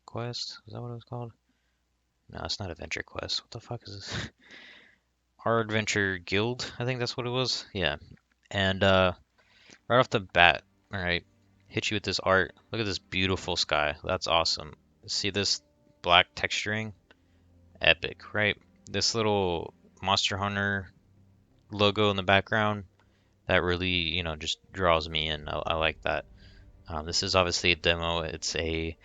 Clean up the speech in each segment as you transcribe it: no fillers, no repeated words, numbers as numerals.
Quest? Is that what it was called? No, it's not Adventure Quest. What the fuck is this? Our Adventure Guild, I think that's what it was. Yeah. And right off the bat, all right, hit you with this art. Look at this beautiful sky. That's awesome. See this black texturing? Epic, right? This little Monster Hunter logo in the background, that really, just draws me in. I like that. This is obviously a demo. It's a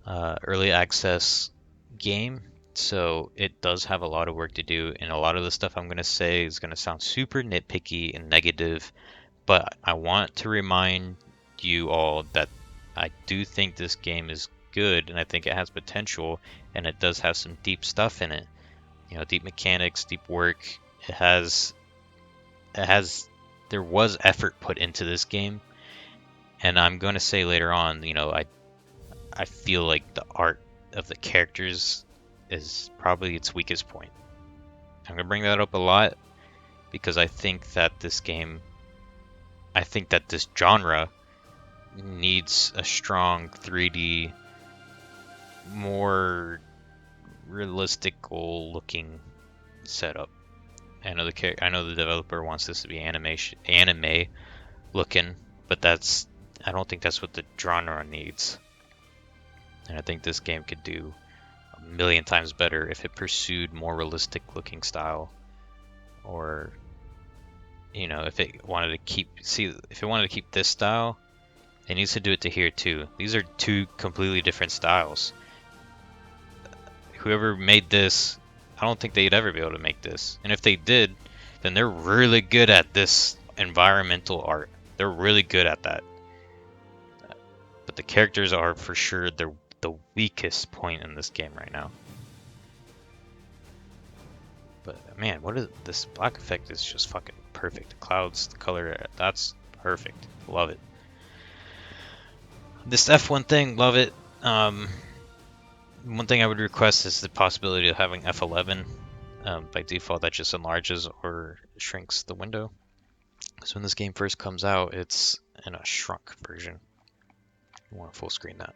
early access game, so it does have a lot of work to do, and a lot of the stuff I'm going to say is going to sound super nitpicky and negative, but I want to remind you all that I do think this game is good, and I think it has potential, and it does have some deep stuff in it. Deep mechanics, deep work. There was effort put into this game, and I'm going to say later on, I feel like the art of the characters is probably its weakest point. I'm going to bring that up a lot because I think that this genre needs a strong 3D, more realistic looking setup. I know the developer wants this to be anime looking, but I don't think that's what the genre needs. And I think this game could do a million times better if it pursued more realistic looking style, or if it wanted to keep this style, it needs to do it to here too. These are two completely different styles. Whoever made this, I don't think they'd ever be able to make this. And if they did, then they're really good at this environmental art. They're really good at that. But the characters are for sure the weakest point in this game right now. But man, this black effect is just fucking perfect. The clouds, the color, that's perfect. Love it. This F1 thing, love it. One thing I would request is the possibility of having F11. By default, that just enlarges or shrinks the window. So when this game first comes out, it's in a shrunk version. I want to full screen that.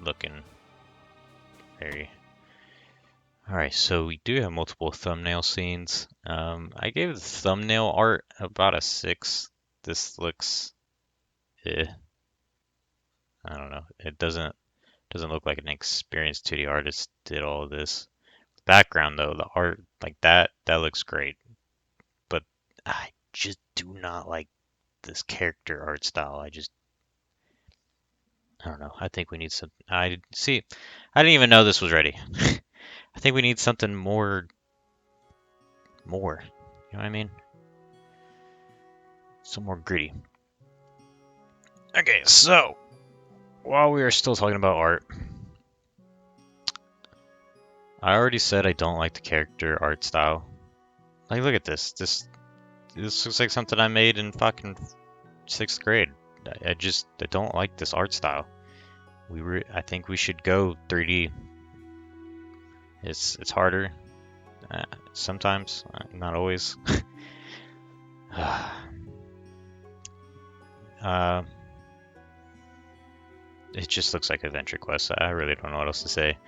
Looking very... Alright, so we do have multiple thumbnail scenes. I gave the thumbnail art about a 6. This looks... I don't know. It doesn't look like an experienced 2D artist did all of this. Background though, the art like that looks great. But I just do not like this character art style. I don't know. I think we need some. I didn't even know this was ready. I think we need something more. You know what I mean? Some more gritty. Okay, so while we are still talking about art, I already said I don't like the character art style. Like, look at this. This looks like something I made in fucking 6th grade. I don't like this art style. I think we should go 3D. It's harder sometimes, not always. It just looks like Adventure Quest. I really don't know what else to say.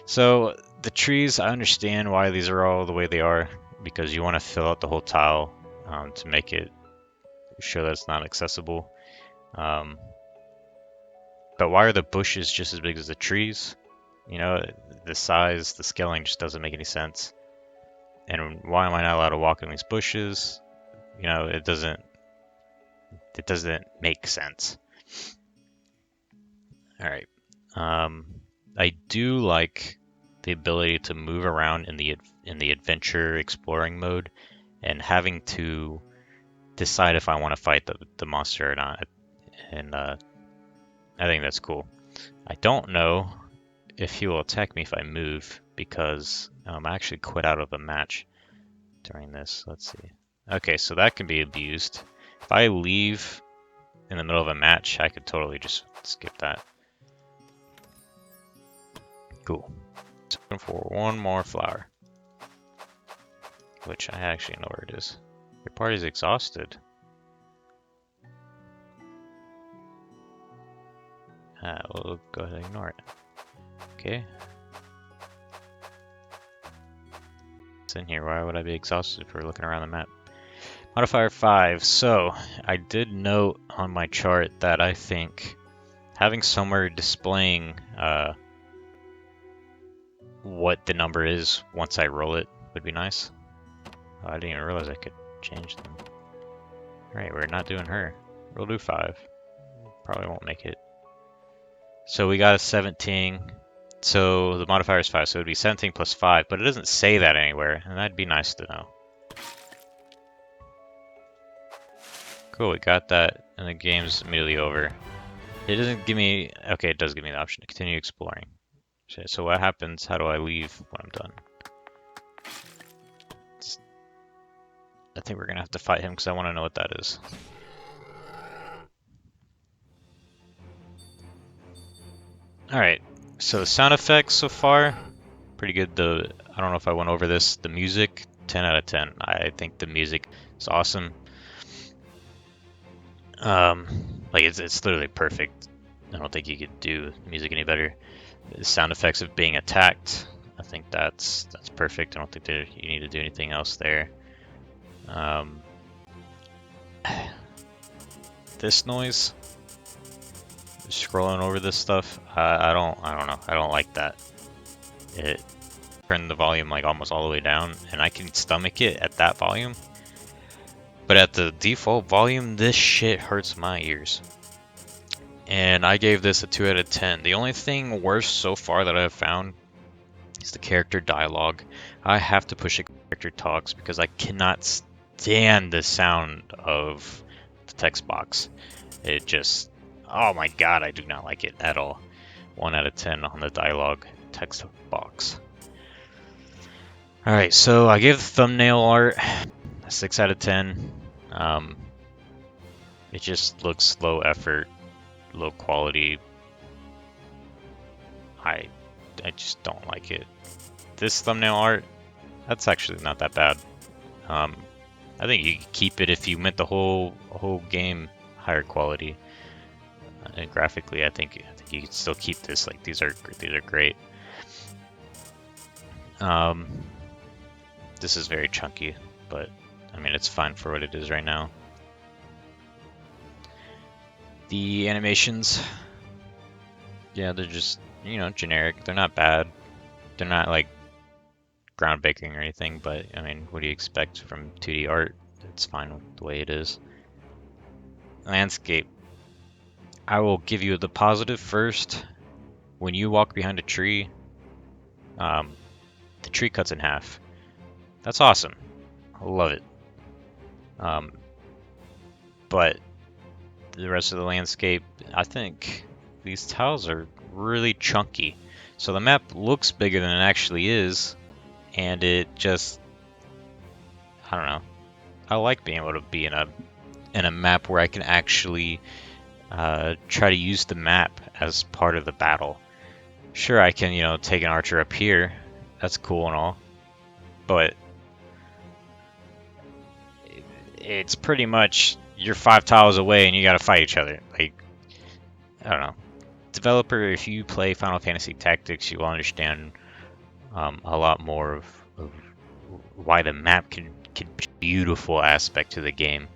So the trees, I understand why these are all the way they are, because you want to fill out the whole tile to make it show that it's not accessible. But why are the bushes just as big as the trees? The size, the scaling just doesn't make any sense. And why am I not allowed to walk in these bushes? It doesn't make sense. All right. I do like the ability to move around in the adventure exploring mode, and having to decide if I want to fight the monster or not. And I think that's cool. I don't know if he will attack me if I move, because I actually quit out of the match during this. Let's see. Okay, so that can be abused. If I leave in the middle of a match, I could totally just skip that. Cool. So looking for one more flower, which I actually know where it is. Your party's exhausted. We'll go ahead and ignore it. Okay. It's in here. Why would I be exhausted for looking around the map? Modifier 5. So, I did note on my chart that I think having somewhere displaying what the number is once I roll it would be nice. Oh, I didn't even realize I could change them. Alright, we're not doing her. We'll do 5. Probably won't make it. So we got a 17. So the modifier is 5, so it would be 17 plus 5, but it doesn't say that anywhere, and that'd be nice to know. Cool, we got that, and the game's immediately over. It doesn't give me... Okay, it does give me the option to continue exploring. So what happens? How do I leave when I'm done? I think we're going to have to fight him because I want to know what that is. Alright, so the sound effects so far, pretty good. I don't know if I went over this. The music, 10 out of 10. I think the music is awesome. Like it's literally perfect. I don't think you could do music any better. The sound effects of being attacked, I think that's perfect. I don't think you need to do anything else there. This noise, scrolling over this stuff, I don't know. I don't like that. It turned the volume like almost all the way down, and I can stomach it at that volume. But at the default volume, this shit hurts my ears. And I gave this a 2 out of 10. The only thing worse so far that I've found is the character dialogue. I have to push a character talks because I cannot stand the sound of the text box. It just, oh my god, I do not like it at all. 1 out of 10 on the dialogue text box. Alright, so I gave the thumbnail art a 6 out of 10. It just looks low effort, low quality. I just don't like it. This thumbnail art, that's actually not that bad. I think you could keep it if you meant the whole game higher quality. And graphically, I think you could still keep this. Like these are great. This is very chunky, but I mean it's fine for what it is right now. The animations, yeah, they're just, you know, generic. They're not bad. They're not like groundbreaking or anything, but I mean, what do you expect from 2D art? It's fine with the way it is. Landscape. I will give you the positive first. When you walk behind a tree, the tree cuts in half. That's awesome. I love it. But the rest of the landscape, I think these tiles are really chunky. So the map looks bigger than it actually is, and it just, I don't know. I like being able to be in a map where I can actually try to use the map as part of the battle. Sure, I can, you know, take an archer up here. That's cool and all, but it's pretty much you're 5 tiles away and you gotta fight each other. Like, I don't know. Developer, if you play Final Fantasy Tactics, you will understand a lot more of why the map can be a beautiful aspect to the game.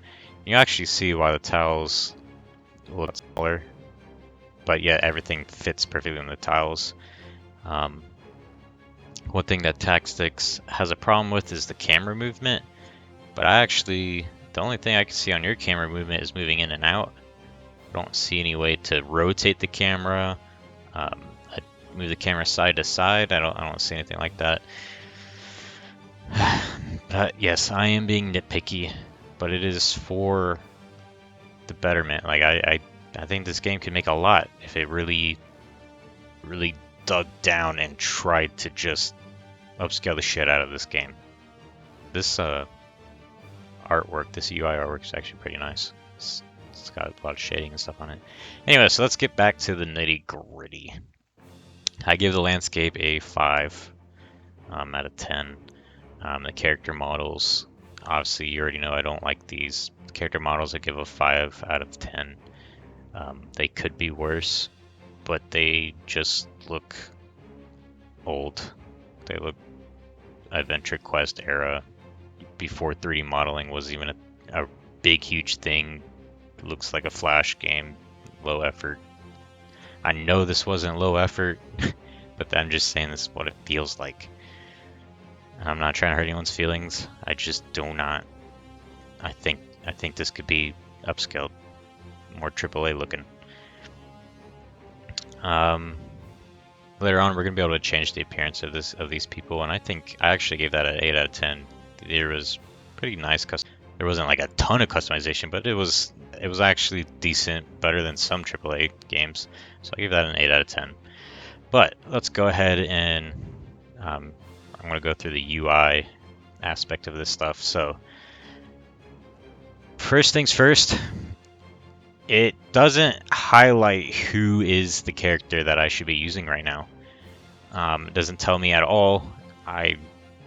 You actually see why the tiles look smaller, but yet everything fits perfectly in the tiles. One thing that Tactics has a problem with is the camera movement, but the only thing I can see on your camera movement is moving in and out. I don't see any way to rotate the camera, move the camera side to side. I don't see anything like that. But yes, I am being nitpicky, but it is for the betterment. Like I think this game could make a lot if it really dug down and tried to just upscale the shit out of this game. This artwork, this UI artwork is actually pretty nice. It's got a lot of shading and stuff on it. Anyway, so let's get back to the nitty gritty. I give the landscape a 5 out of 10. The character models, obviously you already know I don't like these. Character models I give a 5 out of 10. They could be worse, but they just look old. They look Adventure Quest era, before 3D modeling was even a big, huge thing. It looks like a Flash game, low effort. I know this wasn't low effort, but I'm just saying this is what it feels like. I'm not trying to hurt anyone's feelings. I just do not. I think this could be upscaled, more AAA looking. Later on, we're gonna be able to change the appearance of these people, and I think I actually gave that an 8 out of 10. There was pretty nice There wasn't like a ton of customization, but it was actually decent, better than some AAA games. So I give that an 8 out of 10. But let's go ahead and I'm gonna go through the UI aspect of this stuff. So first things first, it doesn't highlight who is the character that I should be using right now. It doesn't tell me at all. I'm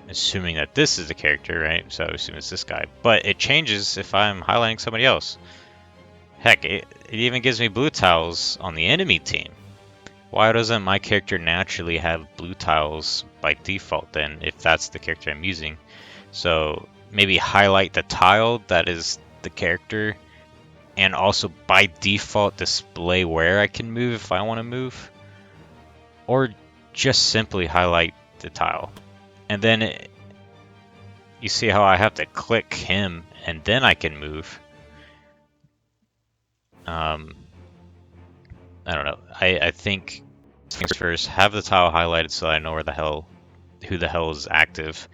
assuming that this is the character, right? So I assume it's this guy. But it changes if I'm highlighting somebody else. Heck, it even gives me blue tiles on the enemy team. Why doesn't my character naturally have blue tiles by default then, if that's the character I'm using? So maybe highlight the tile that is the character, and also by default display where I can move if I want to move. Or just simply highlight the tile. And then you see how I have to click him and then I can move. I don't know. I think first have the tile highlighted so I know who the hell is active,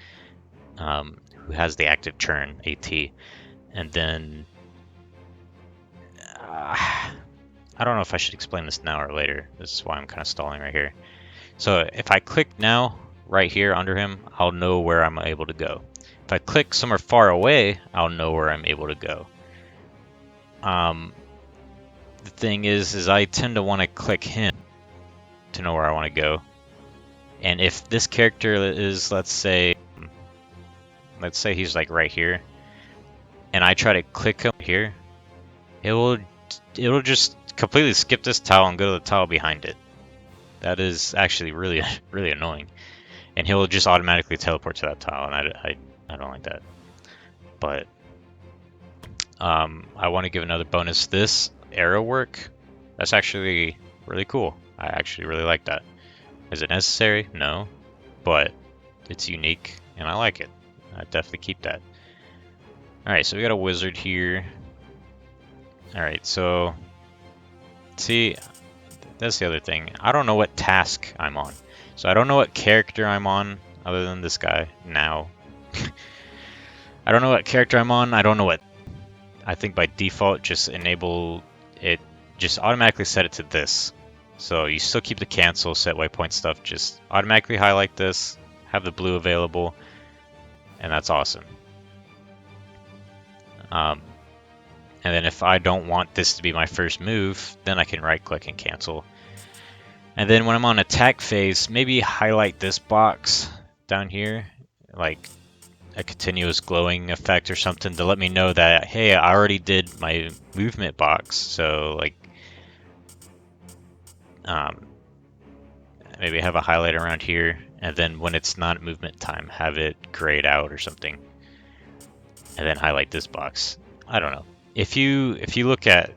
who has the active churn AT, and then I don't know if I should explain this now or later. This is why I'm kind of stalling right here. So if I click now, right here under him, I'll know where I'm able to go. If I click somewhere far away, I'll know where I'm able to go. The thing is I tend to want to click him to know where I want to go. And if this character is, let's say he's like right here, and I try to click him here, it'll just completely skip this tile and go to the tile behind it. That is actually really really annoying. And he'll just automatically teleport to that tile, and I don't like that. But I want to give another bonus. This arrow work, that's actually really cool. I actually really like that. Is it necessary? No, but it's unique and I like it. I definitely keep that. Alright, so we got a wizard here. Alright, so see, that's the other thing. I don't know what task I'm on. So I don't know what character I'm on other than this guy now. I don't know what character I'm on. I don't know what. I think by default just enable it, just automatically set it to this. So you still keep the cancel, set waypoint stuff, just automatically highlight this, have the blue available, and that's awesome. And then if I don't want this to be my first move, then I can right click and cancel. And then when I'm on attack phase, maybe highlight this box down here, like a continuous glowing effect or something to let me know that, hey, I already did my movement box. So like, maybe have a highlight around here, and then when it's not movement time, have it grayed out or something, and then highlight this box. I don't know. If you look at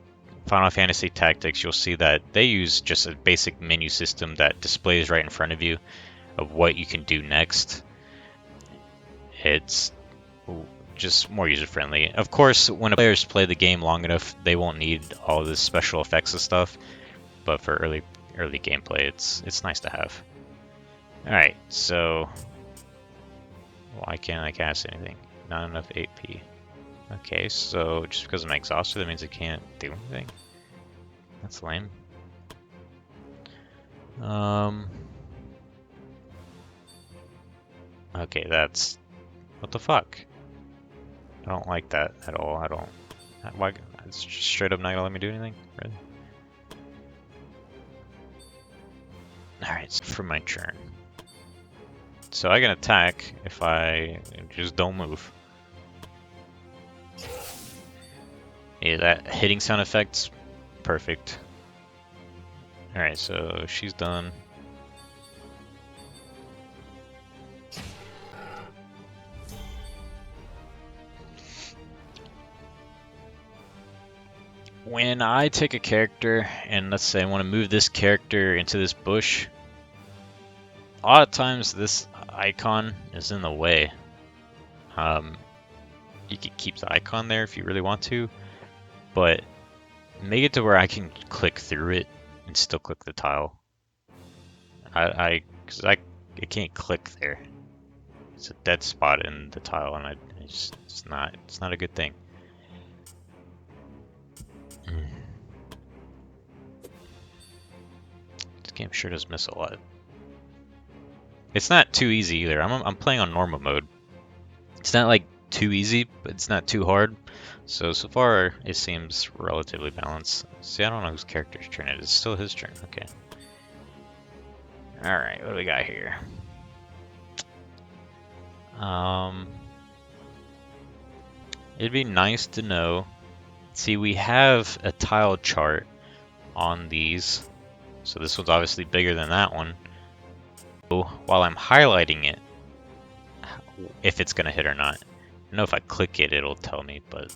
Final Fantasy Tactics, you'll see that they use just a basic menu system that displays right in front of you of what you can do next. It's just more user-friendly. Of course, when players play the game long enough, they won't need all this special effects and stuff, but for early gameplay, it's nice to have. Alright, so why can't I cast anything? Not enough AP. Okay, so just because I'm exhausted, that means I can't do anything? That's lame. Okay, that's... what the fuck? I don't like that at all. I don't... why? It's just straight up not gonna let me do anything? Really? Alright, so for my turn. So I can attack if I just don't move. Yeah, that hitting sound effect's perfect. Alright, so she's done. when I take a character and let's say I want to move this character into this bush, a lot of times this icon is in the way. You can keep the icon there if you really want to, but make it to where I can click through it and still click the tile. Because I can't click there. It's a dead spot in the tile, and it's not a good thing. This game sure does miss a lot. It's not too easy either. I'm playing on normal mode. It's not like too easy, but it's not too hard. So far it seems relatively balanced. See, I don't know whose character's turn it is. It's still his turn. Okay. All right, what do we got here? It'd be nice to know. See, we have a tile chart on these. So this one's obviously bigger than that one. So while I'm highlighting it, if it's gonna hit or not. I know if I click it, it'll tell me, but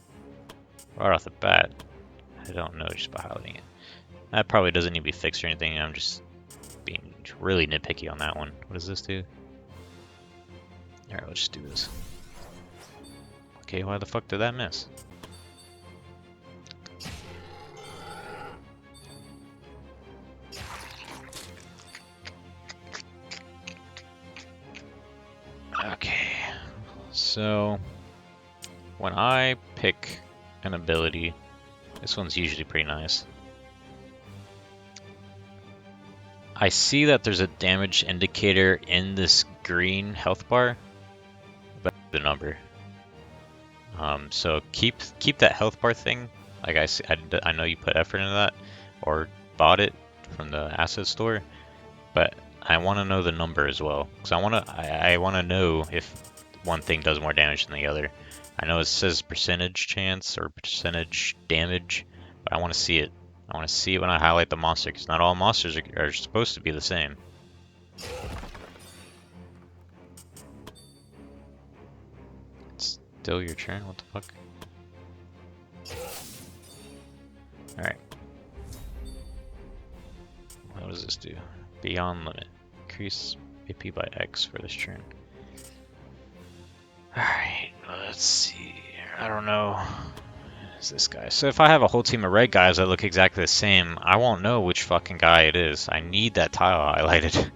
right off the bat, I don't know just by highlighting it. That probably doesn't need to be fixed or anything. I'm just being really nitpicky on that one. What does this do? Alright, let's just do this. Okay, why the fuck did that miss? Okay, so when I pick an ability, this one's usually pretty nice. I see that there's a damage indicator in this green health bar, but the number. So keep that health bar thing. Like I know you put effort into that, or bought it from the asset store, but I want to know the number as well, because I want to know if one thing does more damage than the other. I know it says percentage chance or percentage damage, but I want to see it. I want to see it when I highlight the monster, because not all monsters are supposed to be the same. It's still your turn? What the fuck? Alright. What does this do? Beyond limit. Increase AP by X for this turn. Alright, let's see. I don't know. Is this guy? So if I have a whole team of red guys that look exactly the same, I won't know which fucking guy it is. I need that tile highlighted.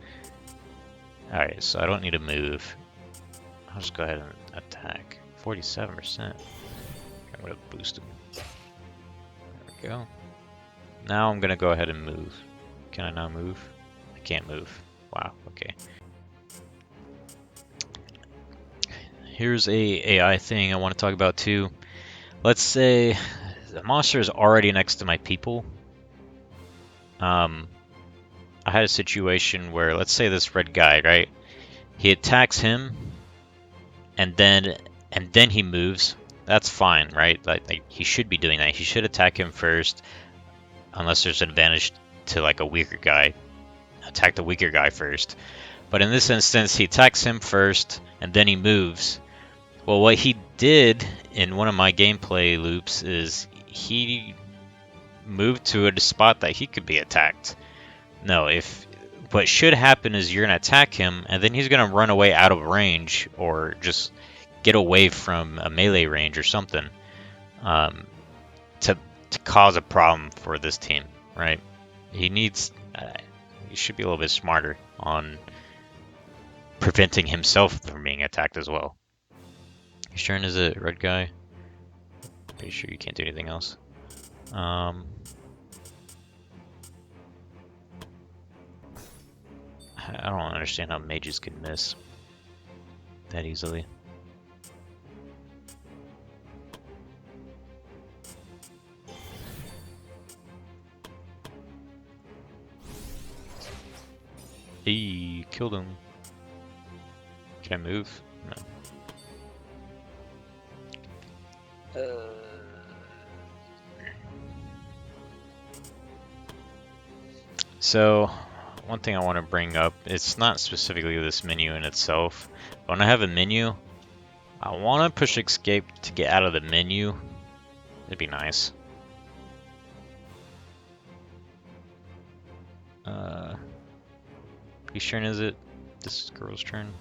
Alright, so I don't need to move. I'll just go ahead and attack. 47%. I'm gonna boost him. There we go. Now I'm gonna go ahead and move. Can I now move? I can't move. Wow, okay. Here's a AI thing I want to talk about too. Let's say the monster is already next to my people. I had a situation where, let's say this red guy, right? He attacks him, and then he moves. That's fine, right? Like he should be doing that. He should attack him first, unless there's an advantage to like a weaker guy. Attack the weaker guy first. But in this instance, he attacks him first, and then he moves. Well, what he did in one of my gameplay loops is he moved to a spot that he could be attacked. No, what should happen is you're going to attack him, and then he's going to run away out of range, or just get away from a melee range or something, to cause a problem for this team, right? He should be a little bit smarter on preventing himself from being attacked as well. His turn is a red guy. Pretty sure you can't do anything else. I don't understand how mages can miss that easily. He killed him. Can I move? No. So, one thing I want to bring up, it's not specifically this menu in itself, but when I have a menu, I want to push escape to get out of the menu. It'd be nice. Whose turn is it? This girl's turn.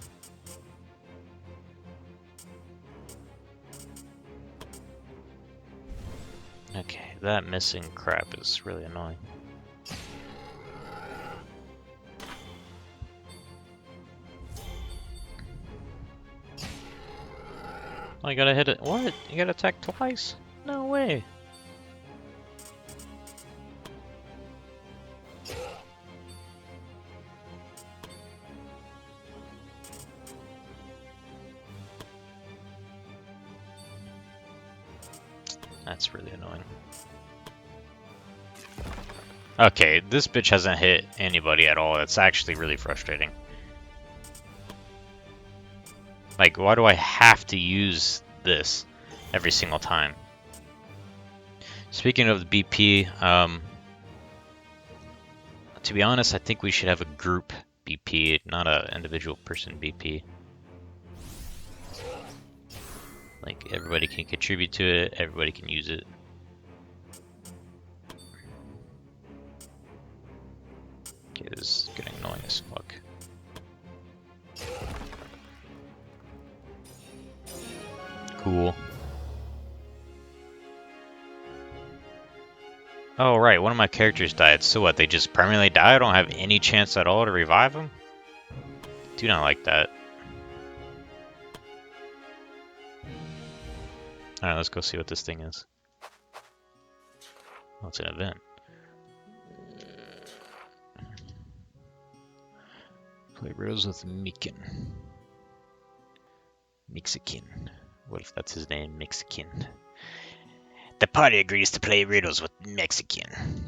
Okay, that missing crap is really annoying. Oh, you gotta hit it. What? You gotta attack twice? No way. That's really annoying. Okay, this bitch hasn't hit anybody at all. That's actually really frustrating. Like, why do I have to use this every single time? Speaking of the BP, to be honest, I think we should have a group BP, not an individual person BP. Like, everybody can contribute to it, everybody can use it. Okay, this is getting annoying as fuck. Cool. Oh, right, one of my characters died. So what, they just permanently die? I don't have any chance at all to revive them? Do not like that. Alright, let's go see what this thing is. Oh, it's an event. Play riddles with Mexican. Mexican. What if that's his name? Mexican. The party agrees to play riddles with Mexican.